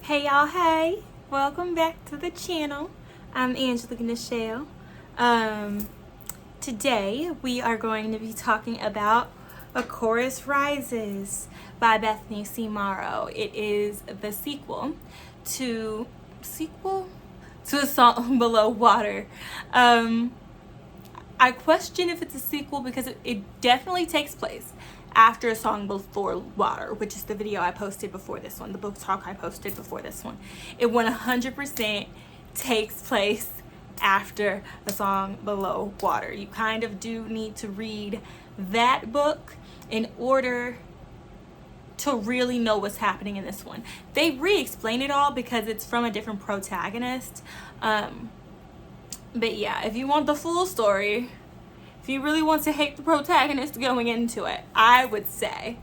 Hey y'all, hey! Welcome back to the channel. I'm Angela Nichelle. Today we are going to be talking about A Chorus Rises by Bethany C. Morrow. It is the sequel to A Song Below Water. I question if it's a sequel because it definitely takes place after A Song Before Water, which is the video I posted before this one, the book talk I posted before this one. It 100% takes place after A Song Below Water. You kind of do need to read that book in order to really know what's happening in this one. They re-explain it all because it's from a different protagonist. But yeah, if you want the full story, if you really want to hate the protagonist going into it, I would say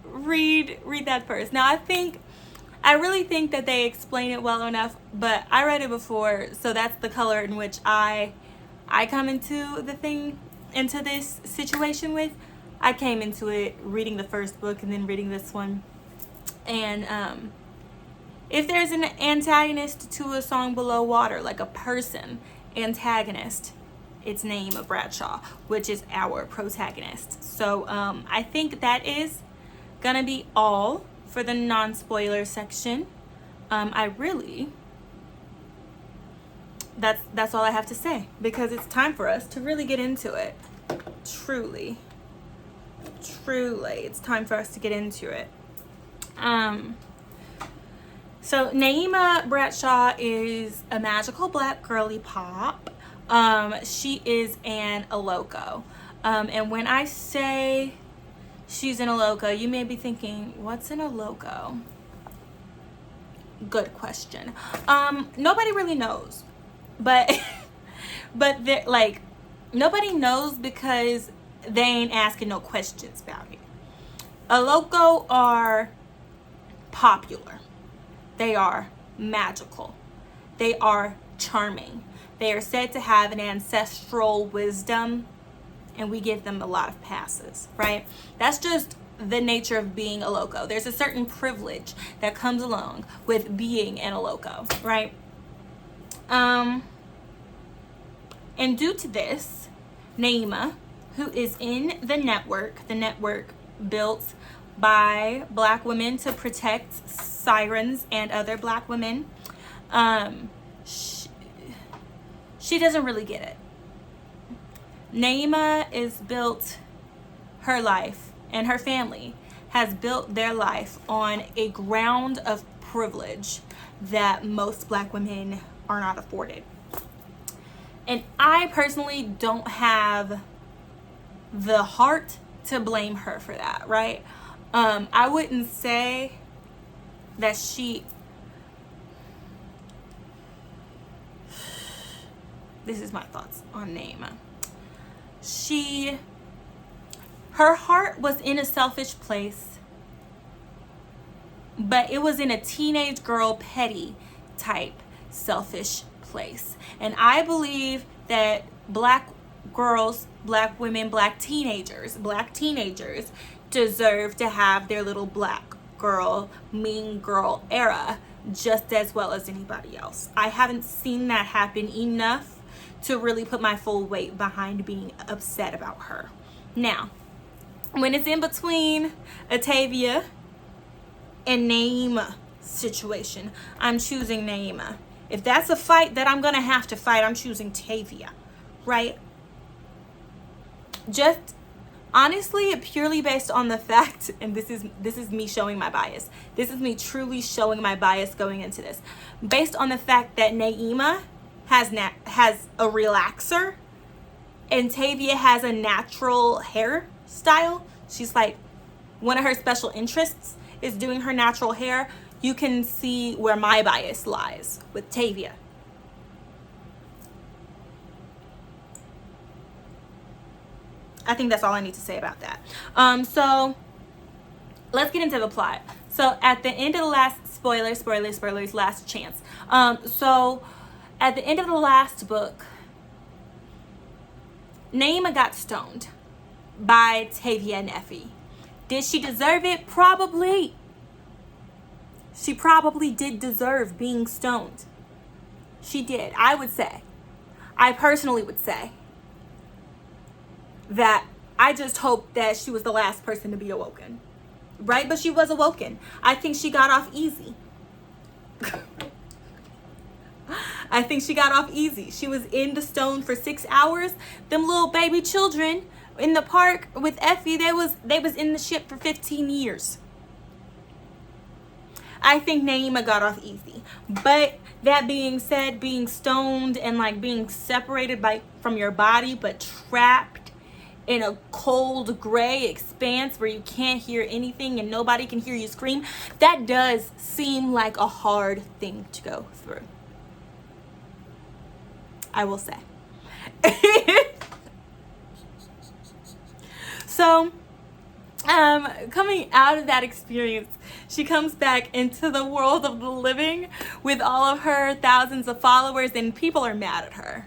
read that first. Now I really think that they explain it well enough, but I read it before, so that's the color in which I come into this situation with. I came into it reading the first book and then reading this one, and if there's an antagonist to A Song Below Water, like a person antagonist, it's Naima Bradshaw, which is our protagonist. So I think that is gonna be all for the non-spoiler section. That's all I have to say, because it's time for us to really get into it. Truly, it's time for us to get into it. So Naima Bradshaw is a magical black girly pop. She is an Aloco. And when I say she's an Aloco, you may be thinking, what's an Aloco? Good question. Nobody really knows. But nobody knows because they ain't asking no questions about it. Aloco are popular. They are magical. They are charming. They are said to have an ancestral wisdom, and we give them a lot of passes, right? That's just the nature of being a loco. There's a certain privilege that comes along with being an Aloco, right? And due to this, Naima, who is in the network built by black women to protect sirens and other black women, she doesn't really get it. Naima is built her life, and her family has built their life on a ground of privilege that most black women are not afforded. And I personally don't have the heart to blame her for that, right? I wouldn't say that this is my thoughts on Naima. Her heart was in a selfish place, but it was in a teenage girl petty type selfish place. And I believe that black girls, black women, black teenagers deserve to have their little black girl, mean girl era just as well as anybody else. I haven't seen that happen enough to really put my full weight behind being upset about her. Now, when it's in between Atavia and Naima situation, I'm choosing Naima. If that's a fight that I'm gonna have to fight, I'm choosing Tavia, right? Just honestly, purely based on the fact, and this is me showing my bias. This is me truly showing my bias going into this. Based on the fact that Naima has a relaxer and Tavia has a natural hairstyle. She's like, one of her special interests is doing her natural hair. You can see where my bias lies with Tavia. I think that's all I need to say about that. So let's get into the plot. So at the end of the last spoilers, last chance. So at the end of the last book, Naima got stoned by Tavia and Effie. Did she deserve it? Probably. She probably did deserve being stoned. She did. I would say. I personally would say that I just hope that she was the last person to be awoken. Right? But she was awoken. I think she got off easy. I think she got off easy. She was in the stone for 6 hours. Them little baby children in the park with Effie, they was in the ship for 15 years. I think Naima got off easy. But that being said, being stoned and like being separated from your body but trapped in a cold gray expanse where you can't hear anything and nobody can hear you scream, that does seem like a hard thing to go through. I will say. So, coming out of that experience, she comes back into the world of the living with all of her thousands of followers, and people are mad at her.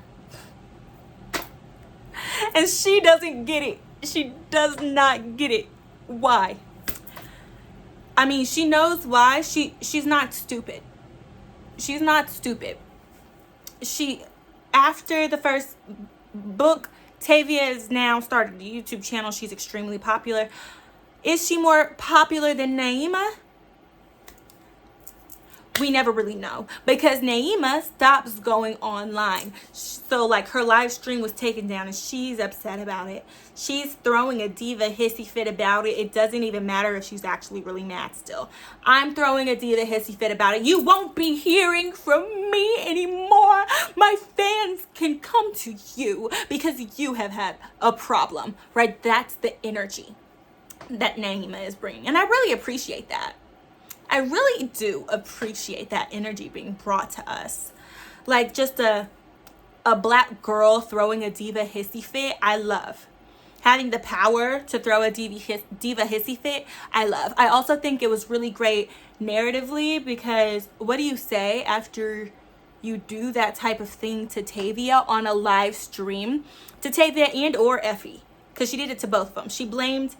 And she doesn't get it. She does not get it. Why? I mean, she knows why. She's not stupid. She's not stupid. After the first book, Tavia has now started a YouTube channel. She's extremely popular. Is she more popular than Naima? We never really know, because Naima stops going online. So like her live stream was taken down and she's upset about it. She's throwing a diva hissy fit about it. It doesn't even matter if she's actually really mad still. I'm throwing a diva hissy fit about it. You won't be hearing from me anymore. My fans can come to you because you have had a problem, right? That's the energy that Naima is bringing. And I really appreciate that. I really do appreciate that energy being brought to us. Like just a black girl throwing a diva hissy fit, I love. Having the power to throw a diva hissy fit, I love. I also think it was really great narratively, because what do you say after you do that type of thing to Tavia on a live stream? To Tavia and or Effie, because she did it to both of them. She blamed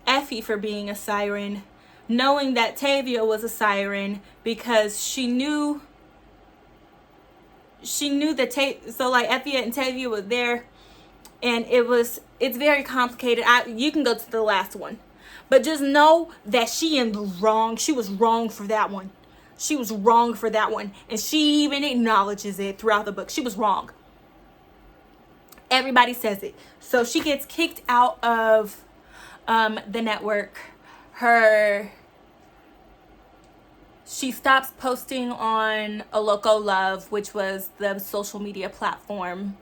Effie for being a siren, knowing that Tavia was a siren, because she knew that so like Effie and Tavia were there, and it's very complicated. You can go to the last one, but just know that she in the wrong. She was wrong for that one. She was wrong for that one, and she even acknowledges it throughout the book. She was wrong. Everybody says it. So she gets kicked out of the network. She stops posting on Aloco Love, which was the social media platform,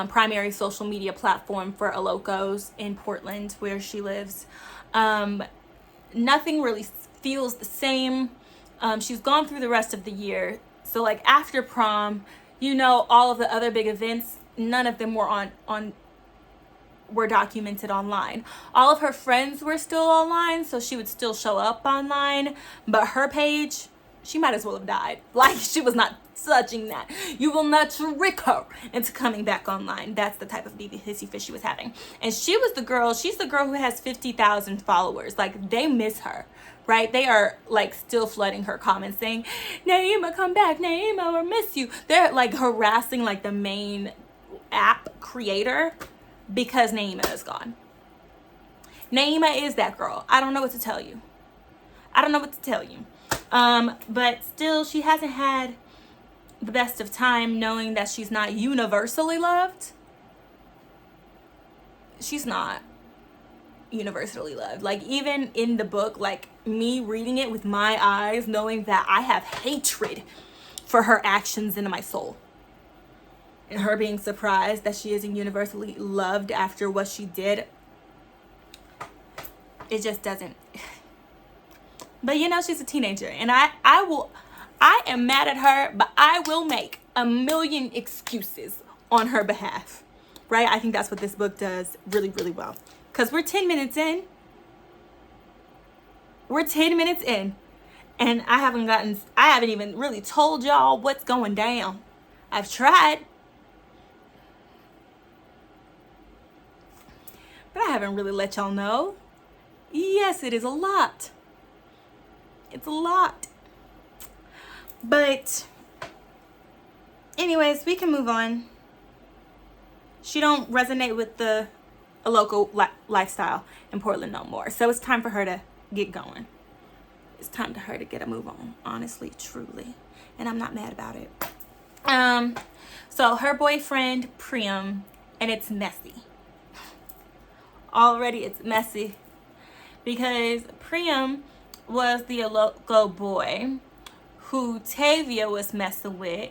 primary social media platform for Alocos in Portland, where she lives. Nothing really feels the same. She's gone through the rest of the year. So like after prom, all of the other big events, none of them were documented online. All of her friends were still online, so she would still show up online, but her page, she might as well have died. Like, she was not touching that. You will not trick her into coming back online. That's the type of hissy fit she was having. And she's the girl who has 50,000 followers. Like, they miss her, right? They are like still flooding her comments saying, Naima, come back, Naima, or miss you. They're like harassing like the main app creator, because Naima is gone. Naima is that girl. I don't know what to tell you. But still, she hasn't had the best of time, knowing that she's not universally loved. She's not universally loved. Like, even in the book, like me reading it with my eyes, knowing that I have hatred for her actions in my soul. And her being surprised that she isn't universally loved after what she did. It just doesn't. But she's a teenager. And I am mad at her, but I will make a million excuses on her behalf. Right? I think that's what this book does really, really well. Because we're 10 minutes in. And I haven't even really told y'all what's going down. I've tried. But I haven't really let y'all know Yes, it is a lot. It's a lot. But anyways, we can move on. She don't resonate with a local lifestyle in Portland no more. So it's time for her to get going. It's time for her to get a move on, honestly, truly. And I'm not mad about it. So her boyfriend, Priam, and it's messy. Already it's messy. Because Priam was the local boy who Tavia was messing with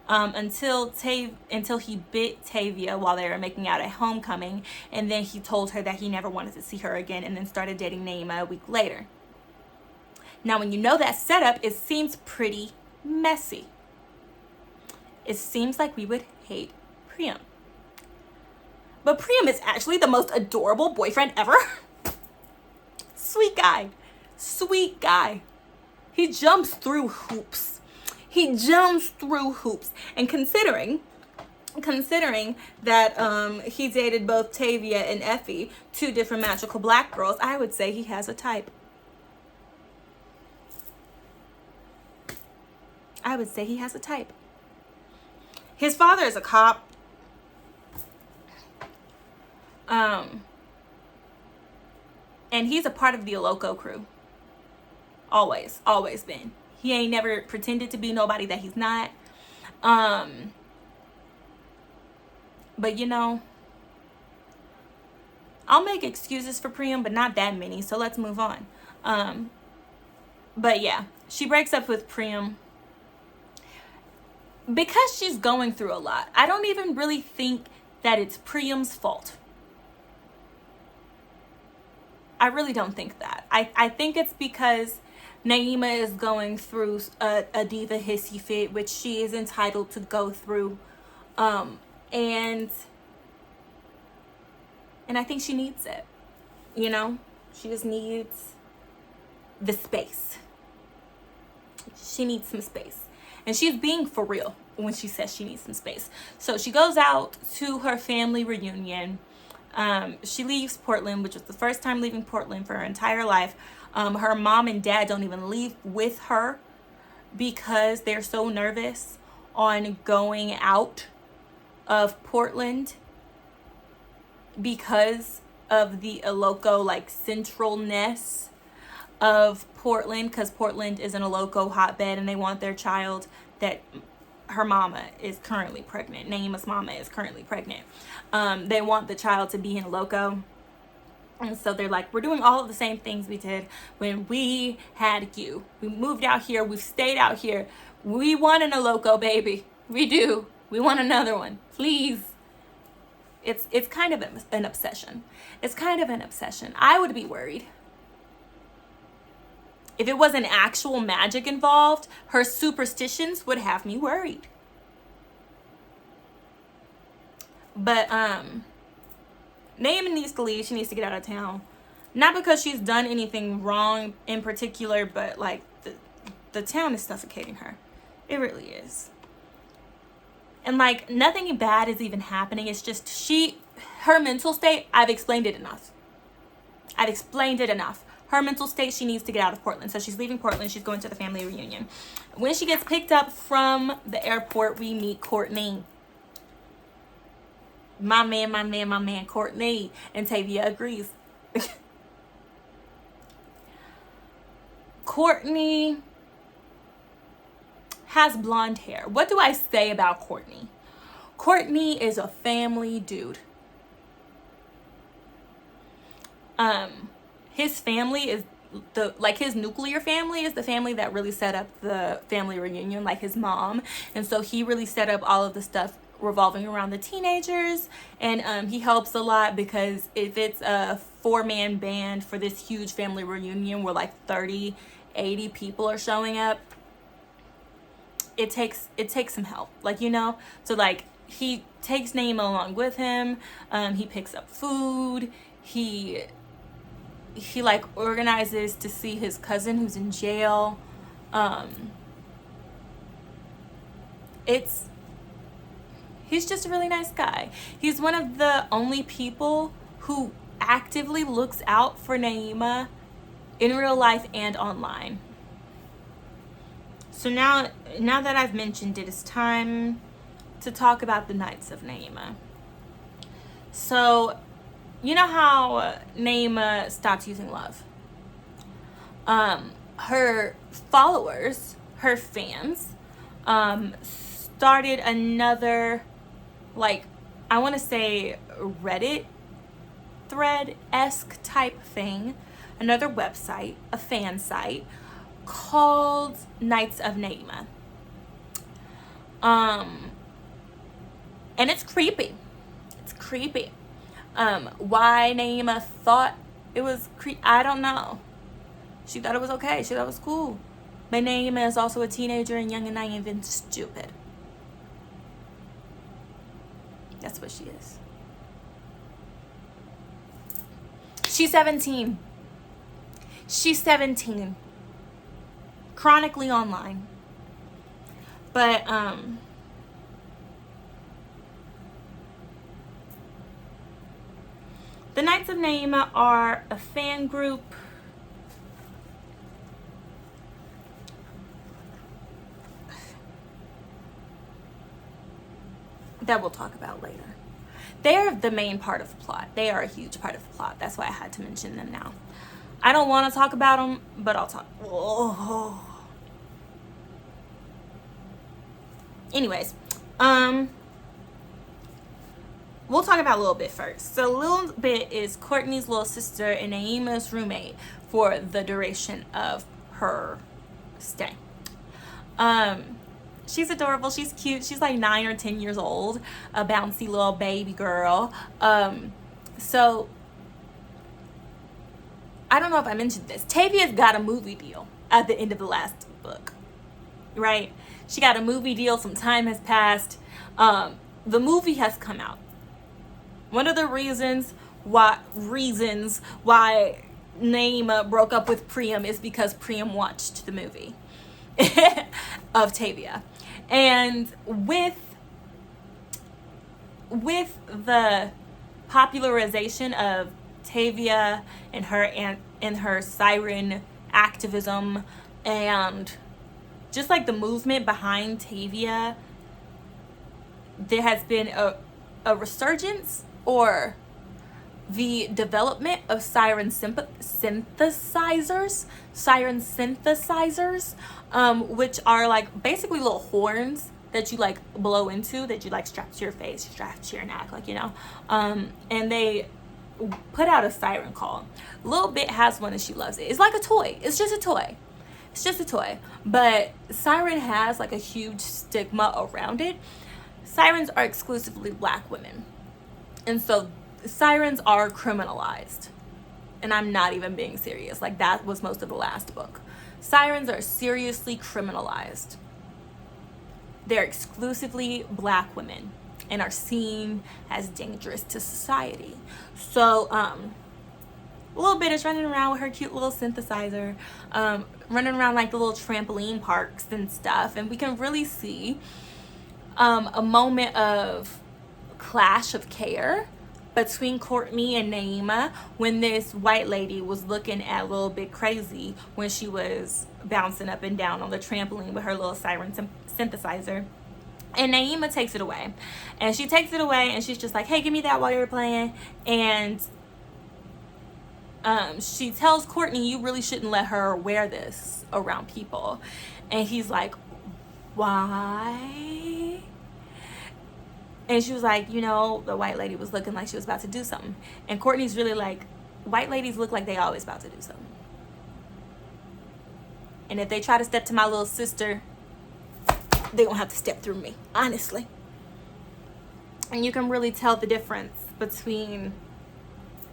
until he bit Tavia while they were making out at homecoming, and then he told her that he never wanted to see her again, and then started dating Naima a week later. Now, when you know that setup, it seems pretty messy. It seems like we would hate Priam. But Priam is actually the most adorable boyfriend ever. Sweet guy. Sweet guy. He jumps through hoops. He jumps through hoops. And considering that he dated both Tavia and Effie, two different magical black girls, I would say he has a type. I would say he has a type. His father is a cop. And he's a part of the Loco crew. Always been. He ain't never pretended to be nobody that he's not. But you know, I'll make excuses for Priam, but not that many. So let's move on. But yeah, she breaks up with Priam because she's going through a lot. I don't even really think that it's Priam's fault. I really don't think that. I think it's because Naima is going through a diva hissy fit, which she is entitled to go through. And I think she needs it. You know? She just needs the space. She needs some space. And she's being for real when she says she needs some space. So she goes out to her family reunion. She leaves Portland, which was the first time leaving Portland for her entire life. Her mom and dad don't even leave with her because they're so nervous on going out of Portland because of the Ilocos like centralness of Portland, because Portland is an Ilocos hotbed and they want their child that her mama is currently pregnant. Naima's mama is currently pregnant. They want the child to be in Iloco. And so they're like, we're doing all of the same things we did when we had you. We moved out here. We've stayed out here. We want an Iloco baby. We do. We want another one. Please. It's kind of an obsession. It's kind of an obsession. I would be worried. If it wasn't actual magic involved, her superstitions would have me worried. But Naima needs to leave. She needs to get out of town. Not because she's done anything wrong in particular, but like the town is suffocating her. It really is. And like nothing bad is even happening. It's just her mental state, I've explained it enough. Her mental state, she needs to get out of Portland. So she's leaving Portland. She's going to the family reunion. When she gets picked up from the airport, we meet Courtney. My man, Courtney. And Tavia agrees. Courtney has blonde hair. What do I say about Courtney? Courtney is a family dude. His family is his nuclear family is the family that really set up the family reunion, like his mom. And so he really set up all of the stuff revolving around the teenagers. And he helps a lot because if it's a 4-man band for this huge family reunion where like 30, 80 people are showing up, it takes some help. Like, you know, so like he takes Naima along with him. He picks up food. He like organizes to see his cousin who's in jail. He's just a really nice guy. He's one of the only people who actively looks out for Naima in real life and online. So now that I've mentioned it, it's time to talk about the Knights of Naima. So, you know how Naima stopped using love? Her followers, her fans, started another, like, I want to say Reddit thread-esque type thing, another website, a fan site called Knights of Naima. And it's creepy. It's creepy. Why Naima thought it was I don't know. She thought it was okay. She thought it was cool. But Naima is also a teenager and young and naive and stupid. That's what she is. She's 17. She's 17. Chronically online. But, the Knights of Naima are a fan group that we'll talk about later. They're the main part of the plot. They are a huge part of the plot. That's why I had to mention them now. I don't want to talk about them, but I'll talk. Oh. Anyways, we'll talk about a little bit first. So a little bit is Courtney's little sister and Naima's roommate for the duration of her stay. She's adorable. She's cute. She's like 9 or 10 years old, a bouncy little baby girl. So I don't know if I mentioned this. Tavia's got a movie deal at the end of the last book, right? She got a movie deal. Some time has passed. The movie has come out. One of the reasons why Naima broke up with Priam is because Priam watched the movie of Tavia. And with the popularization of Tavia and her siren activism and just like the movement behind Tavia, there has been a resurgence or the development of siren synthesizers, which are like basically little horns that you like blow into, that you like strap to your face, strap to your neck, like, you know, and they put out a siren call. Lil Bit has one and she loves it. It's like a toy. It's just a toy. But siren has like a huge stigma around it. Sirens are exclusively black women, and so sirens are criminalized. And I'm not even being serious. Like, that was most of the last book. Sirens are seriously criminalized. They're exclusively black women and are seen as dangerous to society. So, Lil Bit is running around with her cute little synthesizer, running around like the little trampoline parks and stuff. And we can really see a moment of clash of care between Courtney and Naima when this white lady was looking at Lil Bit crazy when she was bouncing up and down on the trampoline with her little siren synthesizer. And Naima takes it away. And she takes it away and she's just like, hey, give me that while you're playing. And she tells Courtney, you really shouldn't let her wear this around people. And he's like, why? And she was like, you know, the white lady was looking like she was about to do something. And Courtney's really like, white ladies look like they always about to do something. And if they try to step to my little sister, they're going to have to step through me, honestly. And you can really tell the difference between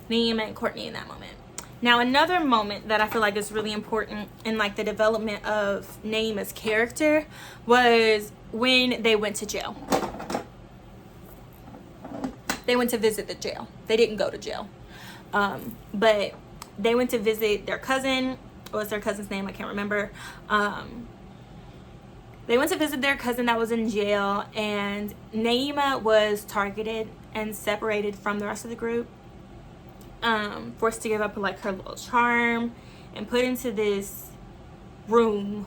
Naima and Courtney in that moment. Now, another moment that I feel like is really important in like the development of Naima's character was when they went to jail. They went to visit the jail. They didn't go to jail. But they went to visit their cousin. What's their cousin's name? I can't remember. They went to visit their cousin that was in jail, and Naima was targeted and separated from the rest of the group forced to give up like her little charm and put into this room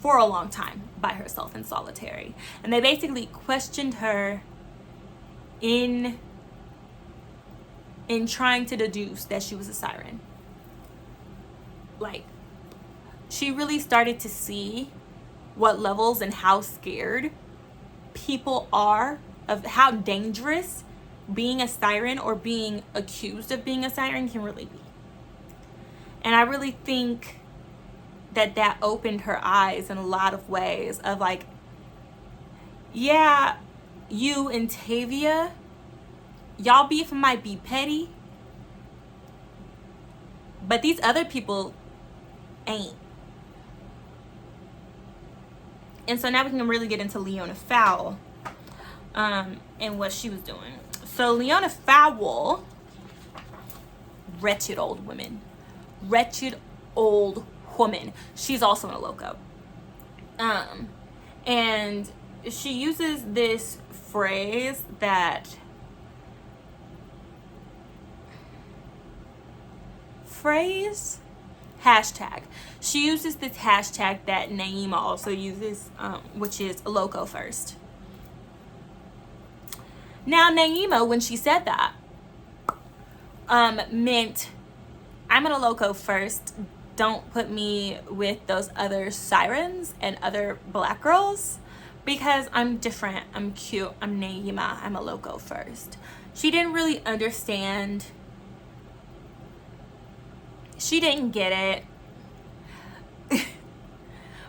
for a long time by herself in solitary. And they basically questioned her in trying to deduce that she was a siren. Like, she really started to see what levels and how scared people are of how dangerous being a siren or being accused of being a siren can really be. And I really think that opened her eyes in a lot of ways of like, yeah, you and Tavia, y'all beef might be petty, but these other people ain't. And so now we can really get into Leona Fowle and what she was doing. So Leona Fowle, wretched old woman. She's also in a loco. And she uses this phrase hashtag. She uses this hashtag that Naima also uses, which is loco first. Now Naima, when she said that, meant I'm in a loco first. Don't put me with those other sirens and other black girls because I'm different. I'm cute. I'm Naima. I'm a loco first. She didn't really understand. She didn't get it.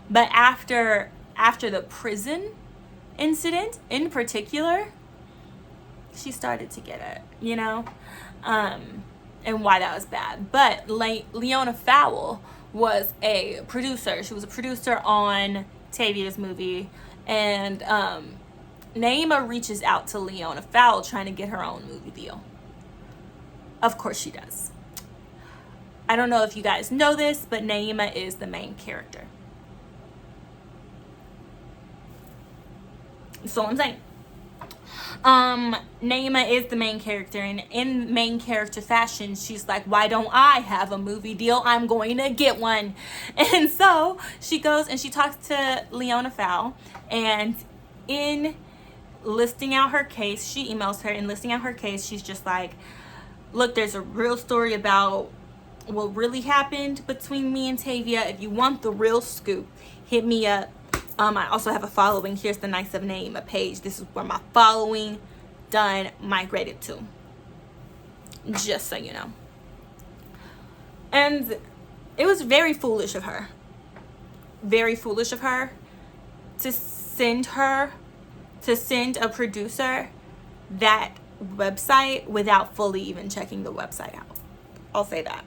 But after the prison incident in particular, she started to get it, you know? And why that was bad. But Leona Fowle was a producer. She was a producer on Tavia's movie. And Naima reaches out to Leona Fowle trying to get her own movie deal. Of course she does. I don't know if you guys know this, but Naima is the main character. So I'm saying. Naima is the main character, and in main character fashion, she's like, why don't I have a movie deal? I'm going to get one. And so she goes and she talks to Leona Fowle, and in listing out her case, she emails her, and listing out her case, she's just like, look, there's a real story about what really happened between me and Tavia. If you want the real scoop, hit me up. I also have a following. Here's the Nice of Naima page. This is where my following done migrated to. Just so you know. And it was very foolish of her. Very foolish of her to send a producer that website without fully even checking the website out. I'll say that.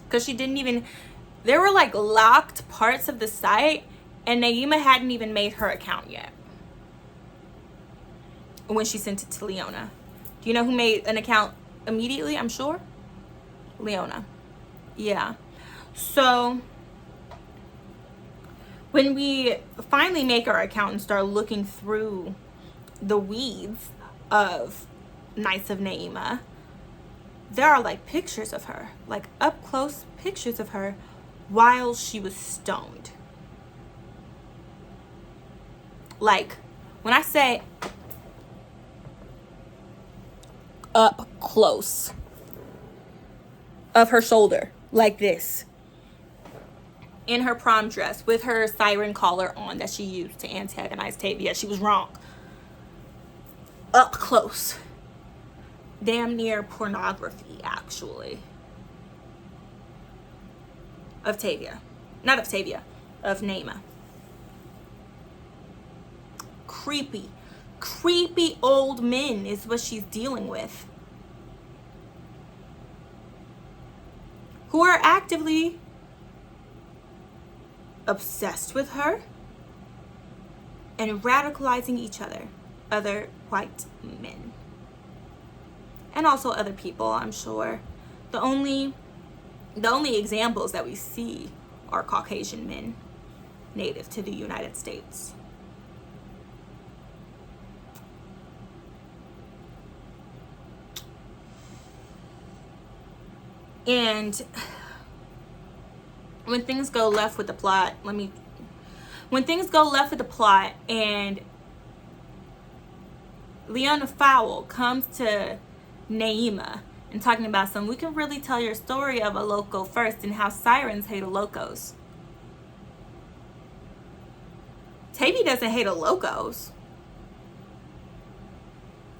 Because she didn't even... There were like locked parts of the site, and Naima hadn't even made her account yet when she sent it to Leona. Do you know who made an account immediately? I'm sure Leona. Yeah. So when we finally make our account and start looking through the weeds of Nights of Naima, there are like pictures of her, like up close pictures of her while she was stoned. Like, when I say up close of her shoulder, like this, in her prom dress with her siren collar on that she used to antagonize Tavia. She was wrong. Up close. Damn near pornography, actually. Of Tavia. Not of Tavia. Of Naima. Creepy. Creepy old men is what she's dealing with. Who are actively obsessed with her and radicalizing each other. Other white men. And also other people, I'm sure. The only examples that we see are Caucasian men native to the United States. And when things go left with the plot, when things go left with the plot and Leona Fowle comes to Naima and talking about we can really tell your story of a loco first and how sirens hate a locos. Tavia doesn't hate a locos.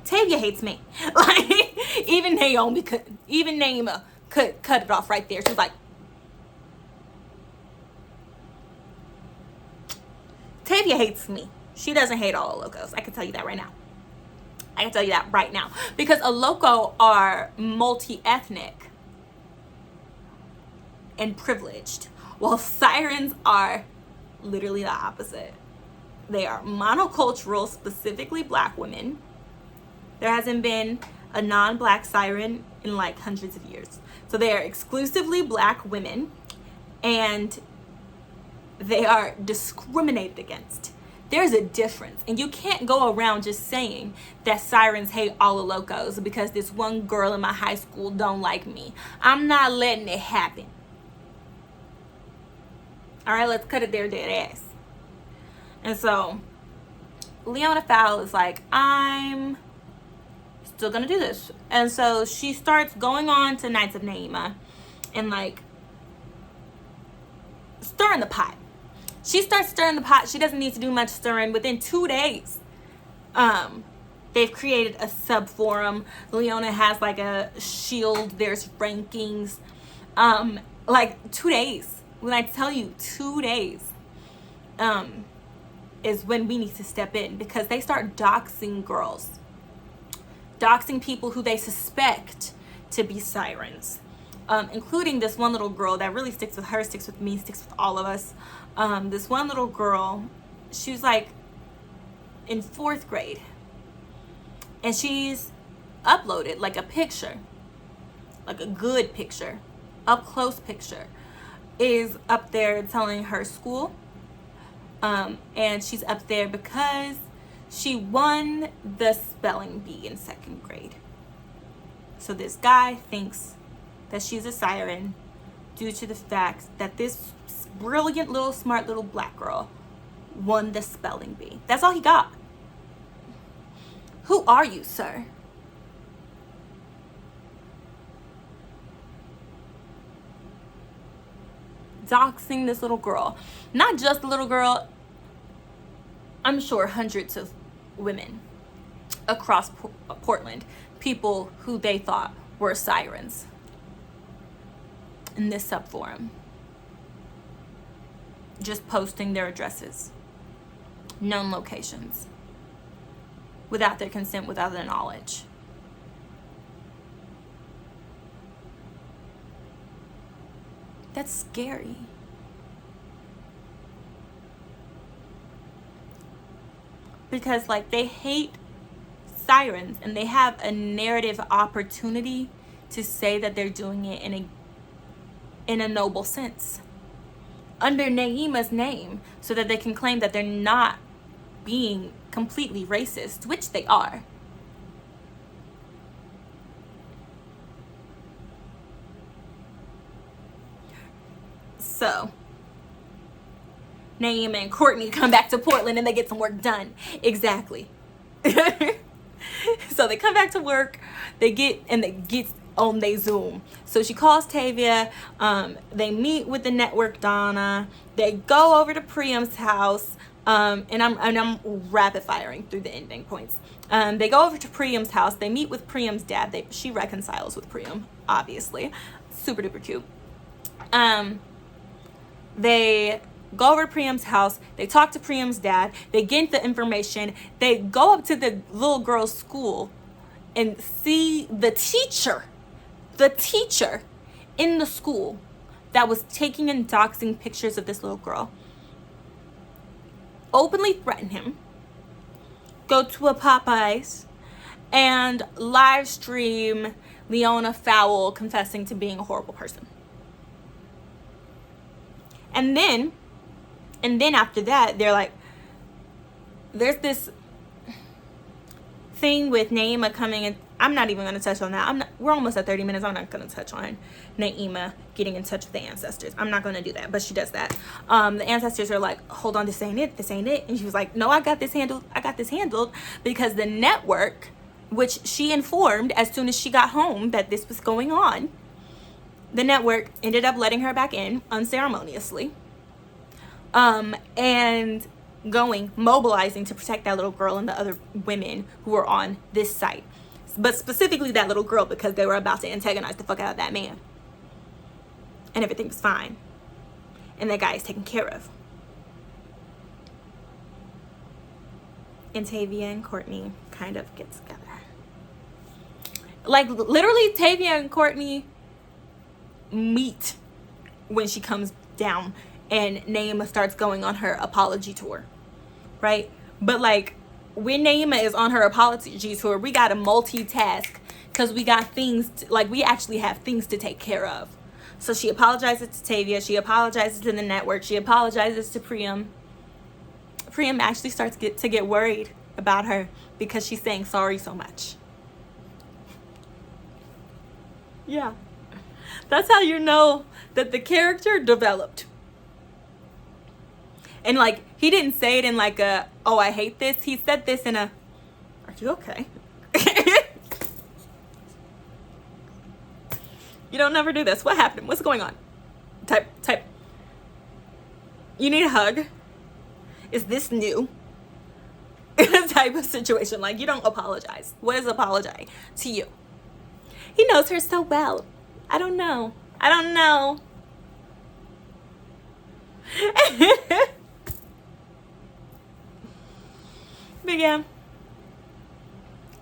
Tavia hates me. Like, even Naima could cut it off right there. She's like, Tavia hates me. She doesn't hate all locos. I can tell you that right now. Because a loco are multi-ethnic and privileged, while sirens are literally the opposite. They are monocultural, specifically black women. There hasn't been a non-black siren in like hundreds of years. So they are exclusively black women, and they are discriminated against. There's a difference, and you can't go around just saying that sirens hate all the locos because this one girl in my high school don't like me. I'm not letting it happen. All right, let's cut it there, dead ass. And so Leona Fowle is like, I'm still gonna do this. And so she starts going on to Nights of Naima and like stirring the pot. She starts stirring the pot. She doesn't need to do much stirring. Within 2 days, they've created a sub forum. Leona has like a shield. There's rankings. Like 2 days. When I tell you 2 days, is when we need to step in, because they start doxing girls, doxing people who they suspect to be sirens, including this one little girl that really sticks with her, sticks with me, sticks with all of us. This one little girl, she was like in 4th grade, and she's uploaded like a picture, like a good picture, up close picture, is up there telling her school. And she's up there because she won the spelling bee in 2nd grade. So this guy thinks that she's a siren due to the fact that this brilliant little smart little black girl won the spelling bee. That's all he got. Who are you, sir? Doxing this little girl. Not just a little girl, I'm sure hundreds of women across Portland, people who they thought were sirens in this sub forum, just posting their addresses, known locations, without their consent, without their knowledge. That's scary. Because like they hate sirens, and they have a narrative opportunity to say that they're doing it in a noble sense under Naima's name, so that they can claim that they're not being completely racist, which they are. So Naima and Courtney come back to Portland and they get some work done. Exactly. So they come back to work, they get on their Zoom. So she calls Tavia, they meet with the network Donna, they go over to Priam's house, and I'm rapid firing through the ending points. They go over to Priam's house, they meet with Priam's dad, she reconciles with Priam, obviously. Super duper cute. They go over to Priam's house, they talk to Priam's dad, they get the information, they go up to the little girl's school and see the teacher in the school that was taking and doxing pictures of this little girl, openly threaten him, go to a Popeyes, and live stream Leona Fowle confessing to being a horrible person. And then after that, they're like, there's this thing with Naima coming in. I'm not even going to touch on that. We're almost at 30 minutes. I'm not going to touch on Naima getting in touch with the ancestors. I'm not going to do that, but she does that. The ancestors are like, hold on, this ain't it. And she was like, no, I got this handled because the network, which she informed as soon as she got home that this was going on, the network ended up letting her back in unceremoniously, and mobilizing to protect that little girl and the other women who were on this site. But specifically that little girl, because they were about to antagonize the fuck out of that man. And everything was fine. And that guy is taken care of. And Tavia and Courtney kind of get together. Like, literally, Tavia and Courtney meet when she comes down and Naima starts going on her apology tour, right? But like, when Naima is on her apology tour, we gotta multitask because we got things we actually have things to take care of. So she apologizes to Tavia, she apologizes to the network, she apologizes to Priam. Priam actually starts to get worried about her because she's saying sorry so much. Yeah. That's how you know that the character developed. And like, he didn't say it in like a, oh, I hate this. He said this in a, are you okay? You don't never do this. What happened? What's going on? Type. You need a hug? Is this new? Type of situation. Like, you don't apologize. What is apologize to you? He knows her so well. I don't know. But yeah,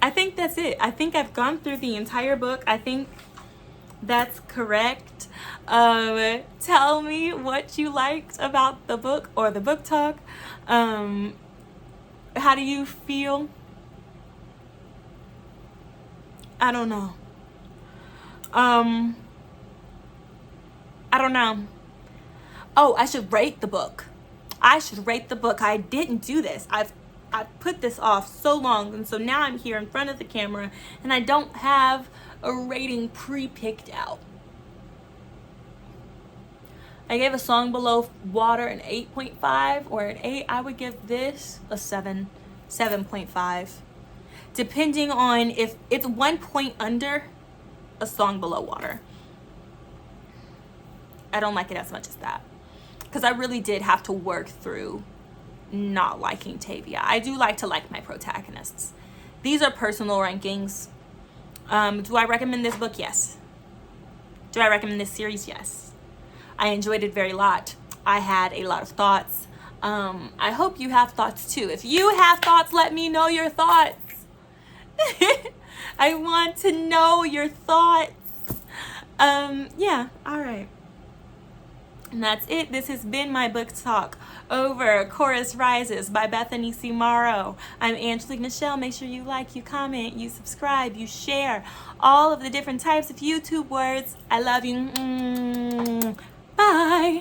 I think that's it. I think I've gone through the entire book. I think that's correct. Tell me what you liked about the book or the book talk. How do you feel? I don't know. I don't know. Oh, I should rate the book. I didn't do this. I've put this off so long, and so now I'm here in front of the camera and I don't have a rating pre-picked out. I gave A Song Below Water an 8.5 or an 8. I would give this a 7.5. Depending on if it's 1 point under A Song Below Water. I don't like it as much as that. Because I really did have to work through not liking Tavia. I do like to like my protagonists. These are personal rankings. Do I recommend this book? Yes. Do I recommend this series? Yes. I enjoyed it very lot. I had a lot of thoughts. I hope you have thoughts too. If you have thoughts, let me know your thoughts. I want to know your thoughts. Yeah, all right. And that's it. This has been my book talk over Chorus Rises by Bethany C. Morrow. I'm Angelique Michelle. Make sure you like, you comment, you subscribe, you share all of the different types of YouTube words. I love you. Bye.